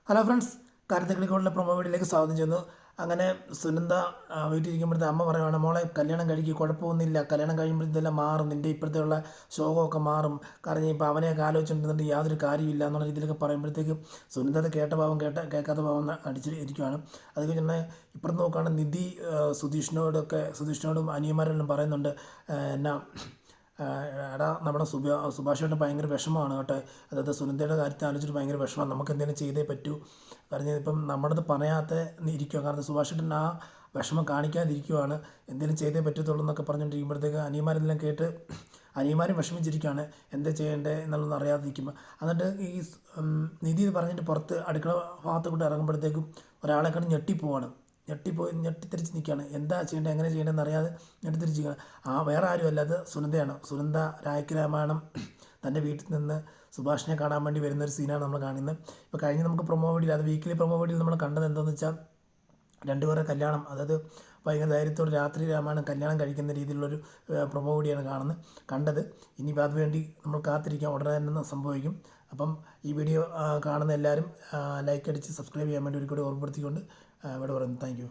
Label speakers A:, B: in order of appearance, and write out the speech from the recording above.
A: Hello friends, കാരത്തക്കിളിക്കോടിലെ promo വീഡിയോയിലേക്ക് സ്വാഗതം ചെയ്യുന്നു. അങ്ങനെ സുനന്ദ വീട്ടിലിരിക്കുമ്പോഴത്തെ അമ്മ പറയുവാണ്, മോളെ കല്യാണം കഴിക്കുക, കുഴപ്പമൊന്നുമില്ല, കല്യാണം കഴിയുമ്പോൾ ഇതെല്ലാം മാറും, നിൻ്റെ ഇപ്പോഴത്തെയുള്ള ശോകമൊക്കെ മാറും, കാരണം ഇപ്പോൾ അവനെയൊക്കെ ആലോചിച്ചിട്ടുണ്ടെങ്കിൽ യാതൊരു കാര്യമില്ല എന്നുള്ള രീതിയിലൊക്കെ പറയുമ്പോഴത്തേക്കും സുനന്ദ അത് കേട്ട ഭാവം കേൾക്കാത്ത ഭാവം അടിച്ച് ഇരിക്കുവാണ്. അത് കഴിഞ്ഞ് ഇപ്പുറത്ത് നോക്കുകയാണെങ്കിൽ നിധി സുധീഷിനോടും അനിയന്മാരെല്ലാം പറയുന്നുണ്ട്, എന്നാ എടാ നമ്മുടെ സുഭാഷേട്ടൻ ഭയങ്കര വിഷമമാണ് കേട്ടോ, അതായത് സുനന്ദയുടെ കാര്യത്തെ ആലോചിച്ചിട്ട് ഭയങ്കര വിഷമമാണ്, നമുക്ക് എന്തെങ്കിലും ചെയ്തേ പറ്റൂ, കാരണം ഇപ്പം നമ്മുടെ അടുത്ത് പറയാത്ത ഇരിക്കുക, കാരണം സുഭാഷേട്ടൻ ആ വിഷമം കാണിക്കാതിരിക്കുവാണ്, എന്തെങ്കിലും ചെയ്തേ പറ്റത്തുള്ളൂ എന്നൊക്കെ പറഞ്ഞുകൊണ്ടിരിക്കുമ്പോഴത്തേക്ക് അനിയന്മാരെല്ലാം കേട്ട് അനിയന്മാരും വിഷമിച്ചിരിക്കുകയാണ്, എന്താ ചെയ്യേണ്ടത് എന്നുള്ളതൊന്നും അറിയാതിരിക്കുമ്പോൾ. എന്നിട്ട് ഈ നിധി പറഞ്ഞിട്ട് പുറത്ത് അടുക്കള ഭാഗത്ത് കൂടെ ഇറങ്ങുമ്പോഴത്തേക്കും ഒരാളെ കണ്ട് ഞെട്ടിപ്പോവാണ്, ഞെട്ടിത്തിരിച്ച് നിൽക്കുകയാണ്, എന്താ ചെയ്യേണ്ടത് എങ്ങനെ ചെയ്യേണ്ടതെന്ന് അറിയാതെ ഞെട്ടിത്തിരിച്ച് നിൽക്കുകയാണ്. വേറെ ആരും അല്ല, അത് സുനന്ദയാണ്. സുനന്ദ രായക്ക് രാമായണം തൻ്റെ വീട്ടിൽ നിന്ന് സുഭാഷിനെ കാണാൻ വേണ്ടി വരുന്നൊരു സീനാണ് നമ്മൾ കാണുന്നത്. ഇപ്പോൾ കഴിഞ്ഞ് നമുക്ക് പ്രൊമോ വീഡിയോയിൽ, അത് വീക്കിലി പ്രൊമോ വീഡിയോയിൽ നമ്മൾ കണ്ടത് എന്താണെന്ന് വെച്ചാൽ രണ്ടുപേരുടെ കല്യാണം, അതായത് ഭയങ്കര ധൈര്യത്തോടെ രാത്രി രാമായണം കല്യാണം കഴിക്കുന്ന രീതിയിലുള്ളൊരു പ്രൊമോ വീഡിയോയാണ് കണ്ടത്. ഇനിയിപ്പോൾ അതുവേണ്ടി നമ്മൾ കാത്തിരിക്കാം, ഉടനെ തന്നെ സംഭവിക്കും. അപ്പം ഈ വീഡിയോ കാണുന്ന എല്ലാവരും ലൈക്ക് അടിച്ച് സബ്സ്ക്രൈബ് ചെയ്യാൻ വേണ്ടി ഒരിക്കലും ഓർമ്മപ്പെടുത്തിക്കൊണ്ട് ഇവിടെ പറയുന്നു. Thank you.